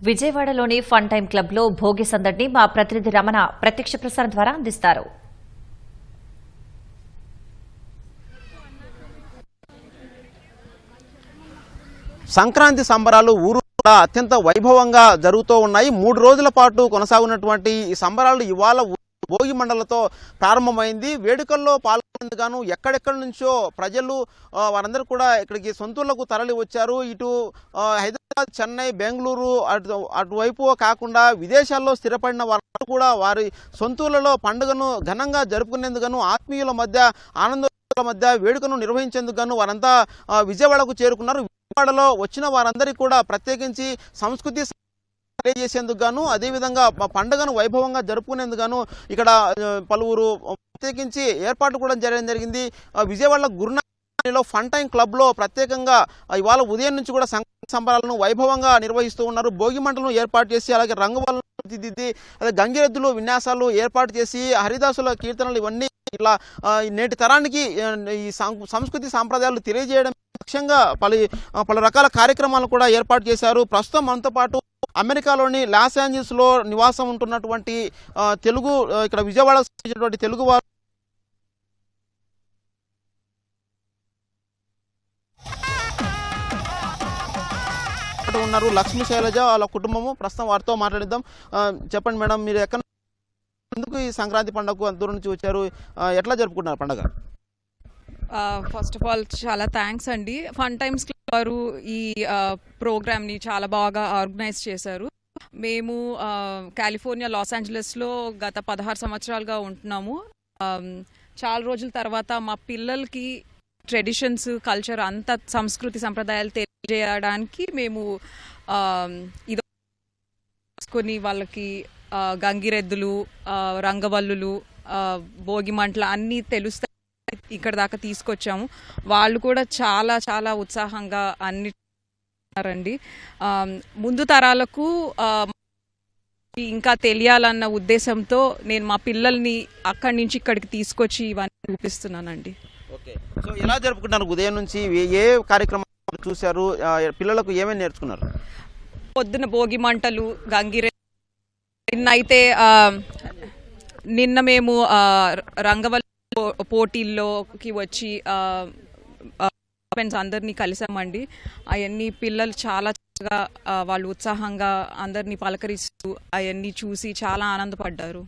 విజయవాడలోని fun time club లో భోగి సందడిని మా ప్రతినిధి రమణ ప్రత్యక్ష ప్రసారం ద్వారా అందిస్తారు. సంక్రాంతి సంబరాలు ఊరు అత్యంత వైభవంగా జరుగుతూ ఉన్నాయి. 3 రోజుల పాటు కొనసాగుతున్నటువంటి ఈ సంబరాలు ఇవాళ భోగి మండలతో ప్రారంభమైంది. వేడుకల్లో పాల్గొనేందుకు ఎక్కడెక్కడి నుంచో ప్రజలు వారందరూ కూడా ఇక్కడికి సొంతూళ్లకు తరలి వచ్చారు. ఇటు హైదరాబాద్, చెన్నై, బెంగళూరు అటువైపు కాకుండా విదేశాల్లో స్థిరపడిన వారందరూ కూడా వారి సొంతూళ్లలో పండుగను ఘనంగా జరుపుకునేందుకు ఆత్మీయుల మధ్య ఆనందాల మధ్య వేడుకను నిర్వహించేందుకు వారంతా విజయవాడకు చేరుకున్నారు. విజయవాడలో వచ్చిన వారందరికీ కూడా ప్రత్యేకించి సంస్కృతి తెలియజేసేందుకు గాను అదేవిధంగా పండుగను వైభవంగా జరుపుకునేందుకు ఇక్కడ పలువురు ప్రత్యేకించి ఏర్పాటు కూడా జరిగింది. విజయవాడ గురునాలో ఫన్ టైమ్ క్లబ్ లో ప్రత్యేకంగా ఇవాళ ఉదయం నుంచి కూడా సంక్రాంతి సంబరాలను వైభవంగా నిర్వహిస్తూ ఉన్నారు. భోగి మంటలను ఏర్పాటు చేసి అలాగే రంగువలను తీర్చిదిద్ది అదే గంగిరెద్దులు విన్యాసాలు ఏర్పాటు చేసి హరిదాసుల కీర్తనలు ఇవన్నీ ఇట్లా నేటి తరానికి ఈ సంస్కృతి సాంప్రదాయాలు తెలియజేయడం లక్ష్యంగా పలు రకాల కార్యక్రమాలు కూడా ఏర్పాటు చేశారు. ప్రస్తుతం మనతో పాటు అమెరికాలోని లాస్ ఏంజల్స్ లో నివాసం ఉంటున్నటువంటి తెలుగు ఇక్కడ విజయవాడ తెలుగు వారు ఉన్నారు. లక్ష్మీ శైలజ వాళ్ళ కుటుంబము. ప్రస్తుతం వారితో మాట్లాడిద్దాం. చెప్పండి మేడం, మీరు ఎందుకు ఈ సంక్రాంతి పండుగకు అంత దూరం నుంచి వచ్చారు? ఎట్లా జరుపుకుంటున్నారు పండుగ? ఫస్ట్ ఆఫ్ ఆల్ చాలా థ్యాంక్స్ అండి. ఫన్ టైమ్స్ క్లబ్ వారు ఈ ప్రోగ్రామ్ని చాలా బాగా ఆర్గనైజ్ చేశారు. మేము కాలిఫోర్నియా లాస్ ఏంజలస్లో గత 16 సంవత్సరాలుగా ఉంటున్నాము. చాలా రోజుల తర్వాత మా పిల్లలకి ట్రెడిషన్స్, కల్చర్ అంతా సంస్కృతి సంప్రదాయాలు తెలియజేయడానికి మేము ఇది కొన్ని వాళ్ళకి గంగిరెద్దులు, రంగవల్లులు, భోగి మంటలు అన్నీ తెలుస్తాయి ఇక్కడ దాకా తీసుకొచ్చాము. వాళ్ళు కూడా చాలా చాలా ఉత్సాహంగా అన్నిరండి. ముందు తరాలకు ఇంకా తెలియాలన్న ఉద్దేశంతో నేను మా పిల్లల్ని అక్కడి నుంచి ఇక్కడికి తీసుకొచ్చి ఇవన్నీ చూపిస్తున్నానండి. ఓకే, సో ఎలా జరుపుకుంటున్నారు? ఉదయం నుంచి ఏ కార్యక్రమాలు చూశారు? పిల్లలకు ఏమేమి నేర్చుకున్నారు? పొద్దున భోగి మంటలు, గంగిరెద్దు. నిన్న మేము రంగవల్లి పోటీల్లోకి వచ్చి అందరినీ కలిసామండి. అవన్నీ పిల్లలు చాలా చక్కగా వాళ్ళు ఉత్సాహంగా అందరినీ పలకరిస్తూ అవన్నీ చూసి చాలా ఆనందపడ్డారు.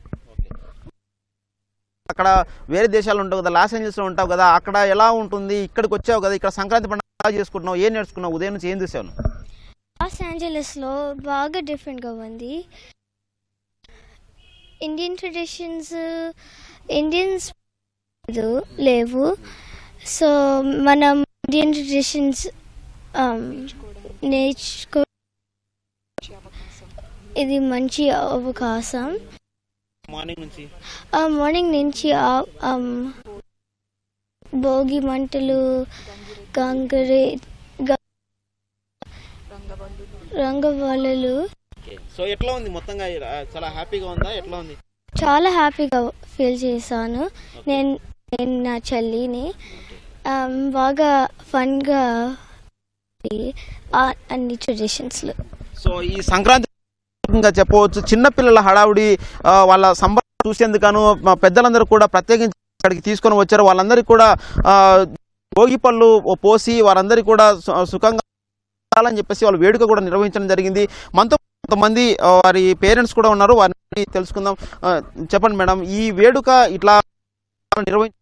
అక్కడ వేరే దేశాలు ఉంటావు కదా, లాస్ ఏంజల్స్ లో ఉంటావు కదా, అక్కడ ఎలా ఉంటుంది? ఇక్కడికి వచ్చావు కదా, ఇక్కడ సంక్రాంతి పండుగ చేసుకుంటున్నావు, ఏం నేర్చుకున్నావు? ఉదయం నుంచి ఏం చూసావు? లాస్ ఏంజలస్ లో బాగా డిఫరెంట్గా ఉంది. ఇండియన్ ట్రెడిషన్స్ ఇండియన్స్ లేవు. సో మనం ఇండియన్ ట్రెడిషన్స్ నేర్చుకో, ఇది మంచి అవకాశం. మార్నింగ్ నుంచి భోగి మంటలు, రంగవల్లులు. సో ఎట్లా ఉంది మొత్తంగా? చాలా హ్యాపీగా ఉందా? ఎట్లా ఉంది? చాలా హ్యాపీగా ఫీల్ చేశాను. నేను నా చెల్లిని బాగా ఫన్గా అన్ని ట్రెడిషన్స్లో. సో ఈ సంక్రాంతి చెప్పవచ్చు, చిన్నపిల్లల హడావుడి వాళ్ళ సంబరం చూసేందుకు పెద్దలందరూ కూడా ప్రత్యేకించి ఇక్కడికి తీసుకొని వచ్చారు. వాళ్ళందరికీ కూడా భోగి పళ్ళు పోసి వారందరికీ కూడా సుఖంగా అని చెప్పేసి వాళ్ళు వేడుక కూడా నిర్వహించడం జరిగింది. మనతో కొంతమంది వారి పేరెంట్స్ కూడా ఉన్నారు, వారిని తెలుసుకుందాం. చెప్పండి మేడం, ఈ వేడుక ఇట్లా నిర్వహించ